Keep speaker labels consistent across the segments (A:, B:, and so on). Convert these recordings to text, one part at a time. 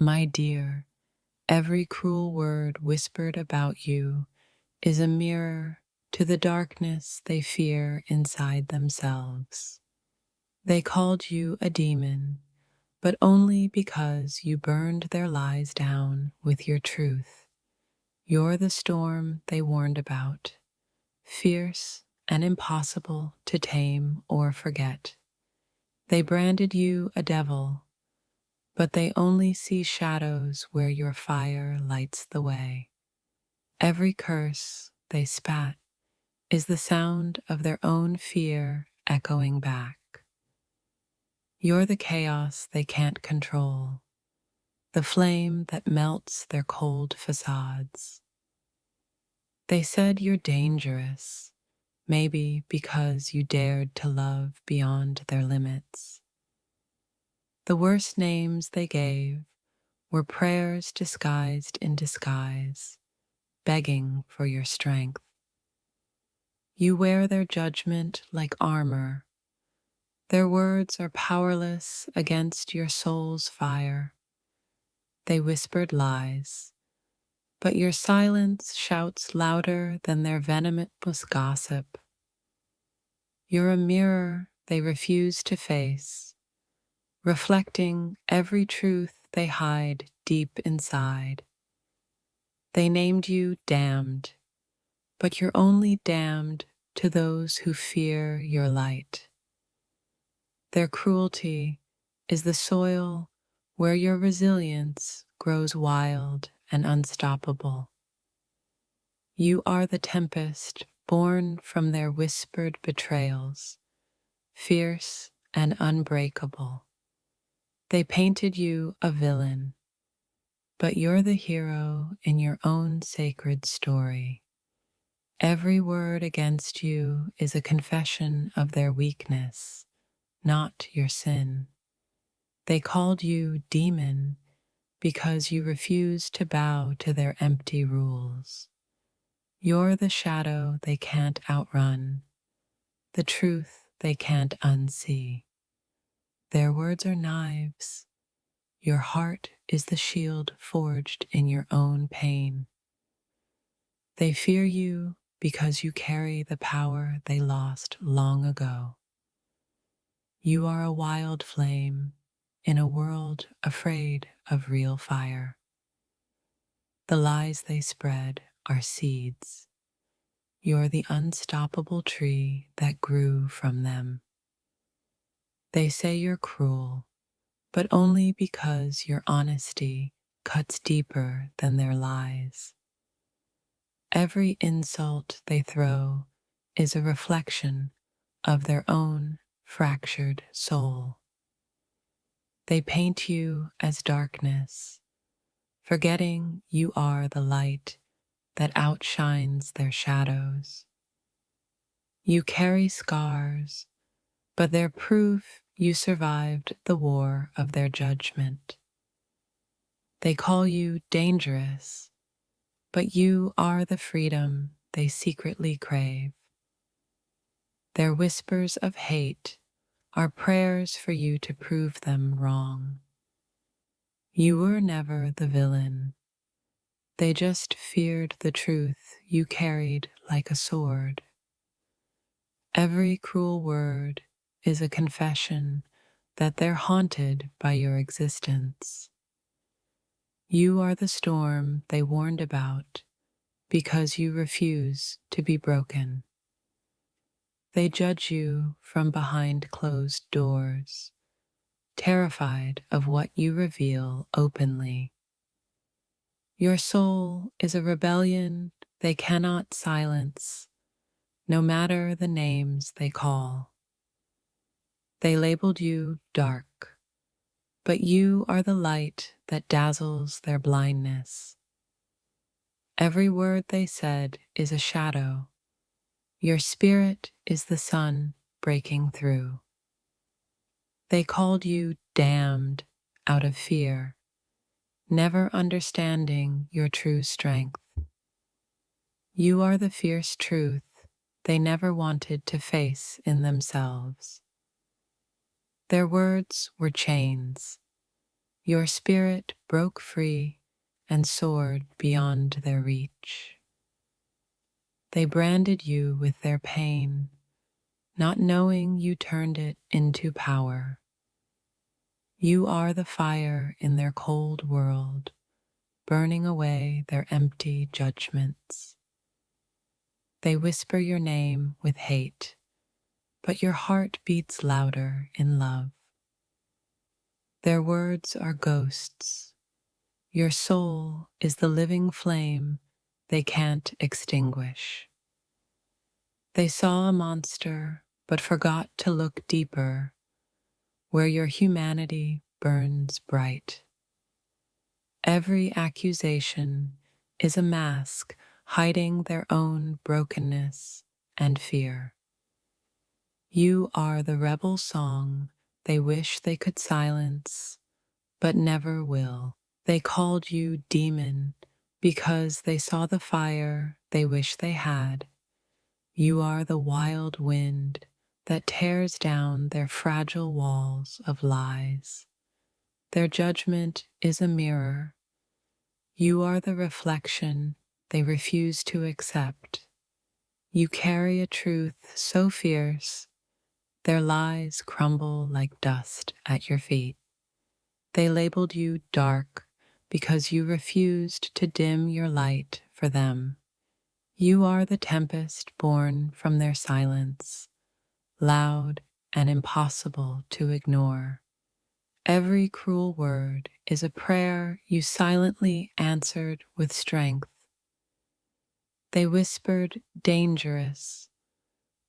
A: My dear, every cruel word whispered about you is a mirror to the darkness they fear inside themselves. They called you a demon, but only because you burned their lies down with your truth. You're the storm they warned about, fierce and impossible to tame or forget. They branded you a devil, but they only see shadows where your fire lights the way. Every curse they spat is the sound of their own fear echoing back. You're the chaos they can't control, the flame that melts their cold facades. They said you're dangerous, maybe because you dared to love beyond their limits. The worst names they gave were prayers disguised in disguise, begging for your strength. You wear their judgment like armor. Their words are powerless against your soul's fire. They whispered lies, but your silence shouts louder than their venomous gossip. You're a mirror they refuse to face, reflecting every truth they hide deep inside. They named you damned, but you're only damned to those who fear your light. Their cruelty is the soil where your resilience grows wild and unstoppable. You are the tempest born from their whispered betrayals, fierce and unbreakable. They painted you a villain, but you're the hero in your own sacred story. Every word against you is a confession of their weakness, not your sin. They called you demon because you refused to bow to their empty rules. You're the shadow they can't outrun, the truth they can't unsee. Their words are knives. Your heart is the shield forged in your own pain. They fear you because you carry the power they lost long ago. You are a wild flame in a world afraid of real fire. The lies they spread are seeds. You're the unstoppable tree that grew from them. They say you're cruel, but only because your honesty cuts deeper than their lies. Every insult they throw is a reflection of their own fractured soul. They paint you as darkness, forgetting you are the light that outshines their shadows. You carry scars, but they're proof you survived the war of their judgment. They call you dangerous, but you are the freedom they secretly crave. Their whispers of hate are prayers for you to prove them wrong. You were never the villain. They just feared the truth you carried like a sword. Every cruel word is a confession that they're haunted by your existence. You are the storm they warned about because you refuse to be broken. They judge you from behind closed doors, terrified of what you reveal openly. Your soul is a rebellion they cannot silence, no matter the names they call. They labeled you dark, but you are the light that dazzles their blindness. Every word they said is a shadow. Your spirit is the sun breaking through. They called you damned out of fear, never understanding your true strength. You are the fierce truth they never wanted to face in themselves. Their words were chains. Your spirit broke free and soared beyond their reach. They branded you with their pain, not knowing you turned it into power. You are the fire in their cold world, burning away their empty judgments. They whisper your name with hate, but your heart beats louder in love. Their words are ghosts. Your soul is the living flame they can't extinguish. They saw a monster, but forgot to look deeper, where your humanity burns bright. Every accusation is a mask hiding their own brokenness and fear. You are the rebel song they wish they could silence, but never will. They called you demon because they saw the fire they wish they had. You are the wild wind that tears down their fragile walls of lies. Their judgment is a mirror. You are the reflection they refuse to accept. You carry a truth so fierce, their lies crumble like dust at your feet. They labeled you dark because you refused to dim your light for them. You are the tempest born from their silence, loud and impossible to ignore. Every cruel word is a prayer you silently answered with strength. They whispered dangerous,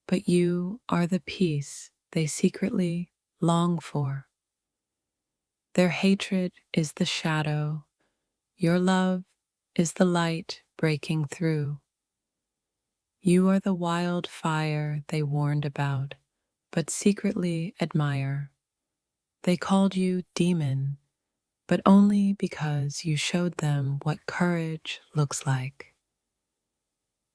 A: but you are the peace they secretly long for. Their hatred is the shadow, your love is the light breaking through. You are the wild fire they warned about, but secretly admire. They called you demon, but only because you showed them what courage looks like.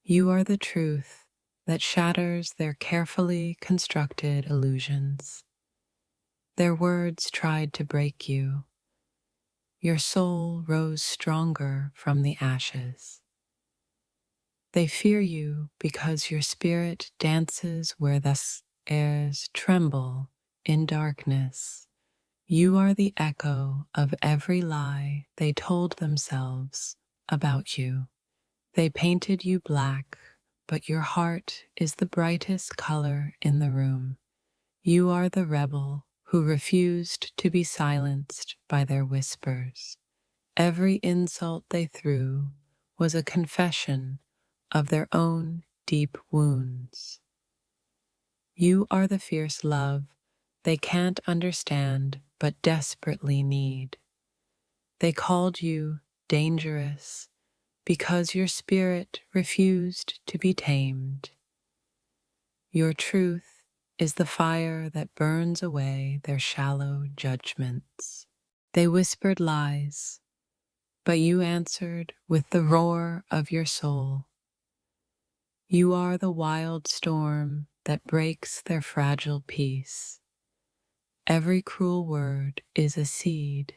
A: You are the truth that shatters their carefully constructed illusions. Their words tried to break you. Your soul rose stronger from the ashes. They fear you because your spirit dances where the airs tremble in darkness. You are the echo of every lie they told themselves about you. They painted you black, but your heart is the brightest color in the room. You are the rebel who refused to be silenced by their whispers. Every insult they threw was a confession of their own deep wounds. You are the fierce love they can't understand but desperately need. They called you dangerous because your spirit refused to be tamed. Your truth is the fire that burns away their shallow judgments. They whispered lies, but you answered with the roar of your soul. You are the wild storm that breaks their fragile peace. Every cruel word is a seed.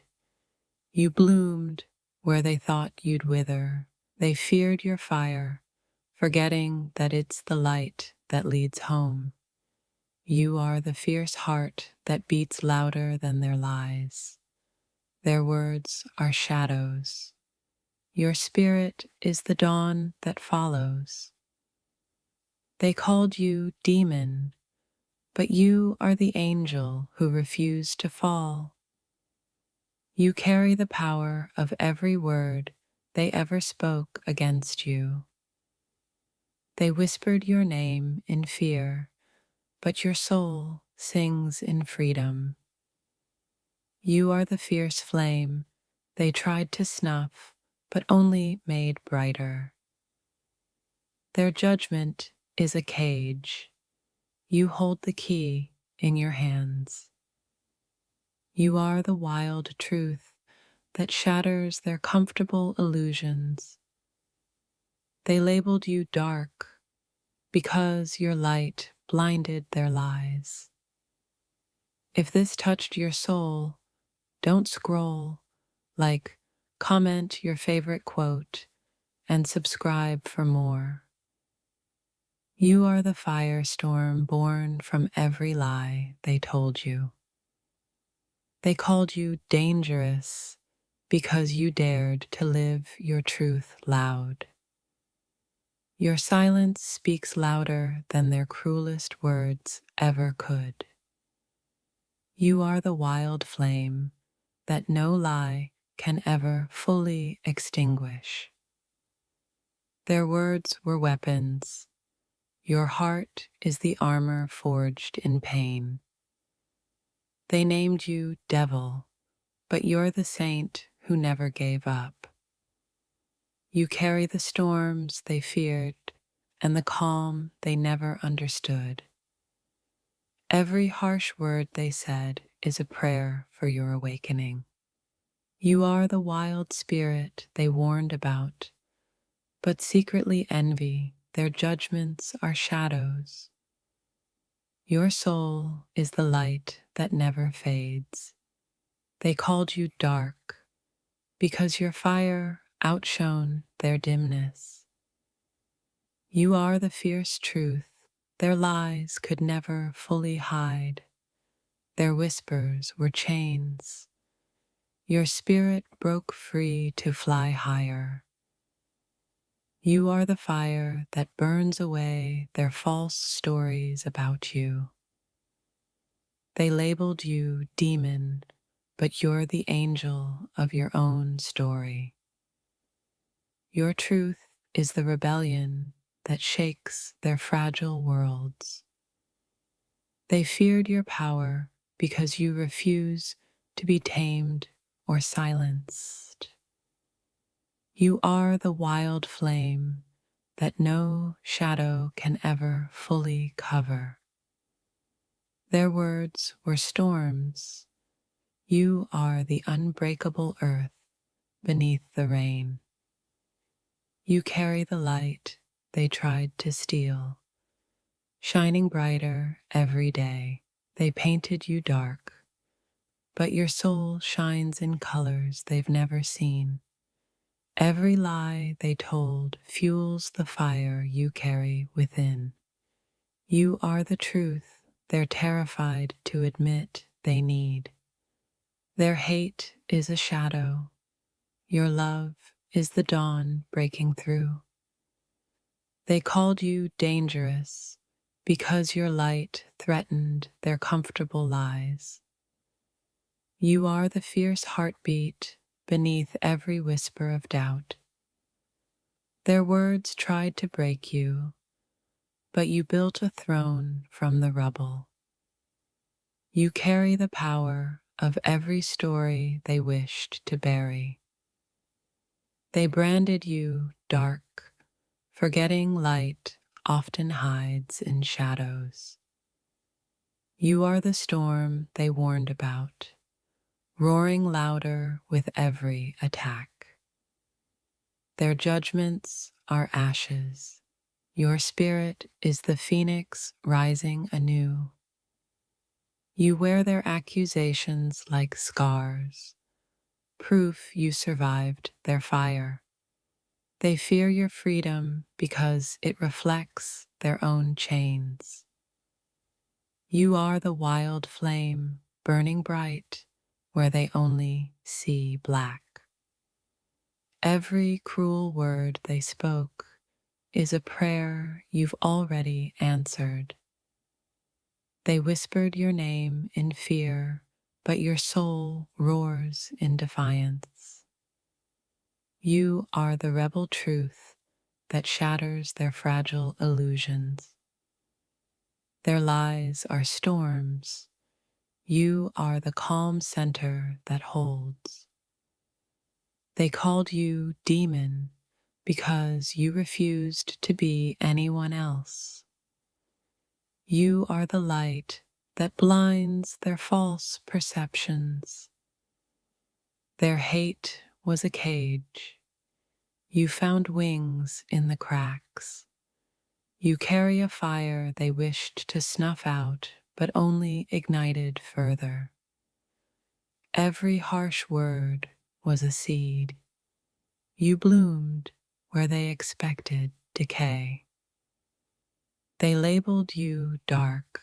A: You bloomed where they thought you'd wither. They feared your fire, forgetting that it's the light that leads home. You are the fierce heart that beats louder than their lies. Their words are shadows. Your spirit is the dawn that follows. They called you demon, but you are the angel who refused to fall. You carry the power of every word they ever spoke against you. They whispered your name in fear, but your soul sings in freedom. You are the fierce flame they tried to snuff, but only made brighter. Their judgment is a cage. You hold the key in your hands. You are the wild truth that shatters their comfortable illusions. They labeled you dark because your light blinded their lies. If this touched your soul, Don't scroll. Like, comment your favorite quote and subscribe for more. You are the firestorm born from every lie they told you. They called you dangerous because you dared to live your truth loud. Your silence speaks louder than their cruelest words ever could. You are the wild flame that no lie can ever fully extinguish. Their words were weapons. Your heart is the armor forged in pain. They named you devil, but you're the saint who never gave up. You carry the storms they feared and the calm they never understood. Every harsh word they said is a prayer for your awakening. You are the wild spirit they warned about, but secretly envy their judgments are shadows. Your soul is the light that never fades. They called you dark because your fire outshone their dimness. You are the fierce truth their lies could never fully hide. Their whispers were chains. Your spirit broke free to fly higher. You are the fire that burns away their false stories about you. They labeled you demon, but you're the angel of your own story. Your truth is the rebellion that shakes their fragile worlds. They feared your power because you refuse to be tamed or silenced. You are the wild flame that no shadow can ever fully cover. Their words were storms. You are the unbreakable earth beneath the rain. You carry the light they tried to steal, shining brighter every day. They painted you dark, but your soul shines in colors they've never seen. Every lie they told fuels the fire you carry within. You are the truth they're terrified to admit they need. Their hate is a shadow. Your love is the dawn breaking through. They called you dangerous because your light threatened their comfortable lies. You are the fierce heartbeat beneath every whisper of doubt. Their words tried to break you, but you built a throne from the rubble. You carry the power of every story they wished to bury. They branded you dark, forgetting light often hides in shadows. You are the storm they warned about, roaring louder with every attack. Their judgments are ashes. Your spirit is the phoenix rising anew. You wear their accusations like scars, proof you survived their fire. They fear your freedom because it reflects their own chains. You are the wild flame burning bright where they only see black. Every cruel word they spoke is a prayer you've already answered. They whispered your name in fear, but your soul roars in defiance. You are the rebel truth that shatters their fragile illusions. Their lies are storms. You are the calm center that holds. They called you demon because you refused to be anyone else. You are the light that blinds their false perceptions. Their hate was a cage. You found wings in the cracks. You carry a fire they wished to snuff out, but only ignited further. Every harsh word was a seed. You bloomed where they expected decay. They labeled you dark,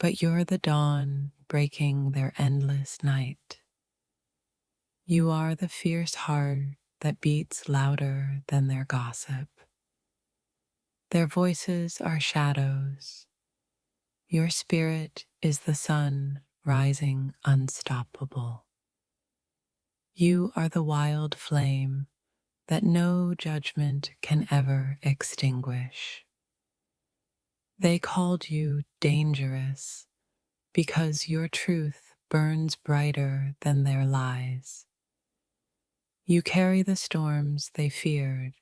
A: but you're the dawn breaking their endless night. You are the fierce heart that beats louder than their gossip. Their voices are shadows. Your spirit is the sun rising unstoppable. You are the wild flame that no judgment can ever extinguish. They called you dangerous because your truth burns brighter than their lies. You carry the storms they feared,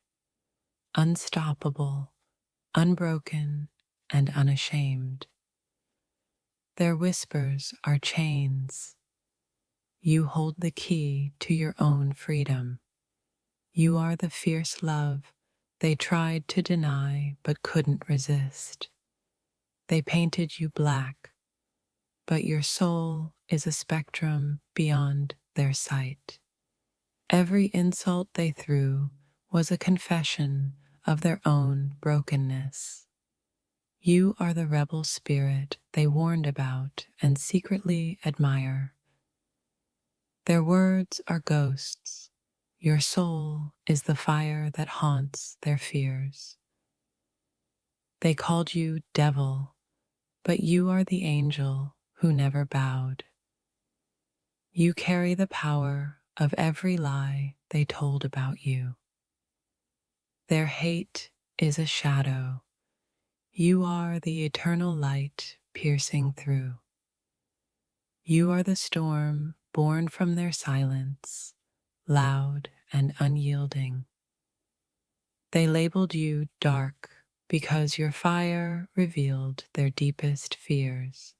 A: unstoppable, unbroken, and unashamed. Their whispers are chains. You hold the key to your own freedom. You are the fierce love they tried to deny but couldn't resist. They painted you black, but your soul is a spectrum beyond their sight. Every insult they threw was a confession of their own brokenness. You are the rebel spirit they warned about and secretly admire. Their words are ghosts. Your soul is the fire that haunts their fears. They called you devil, but you are the angel who never bowed. You carry the power of every lie they told about you. Their hate is a shadow. You are the eternal light piercing through. You are the storm born from their silence, loud and unyielding. They labeled you dark because your fire revealed their deepest fears.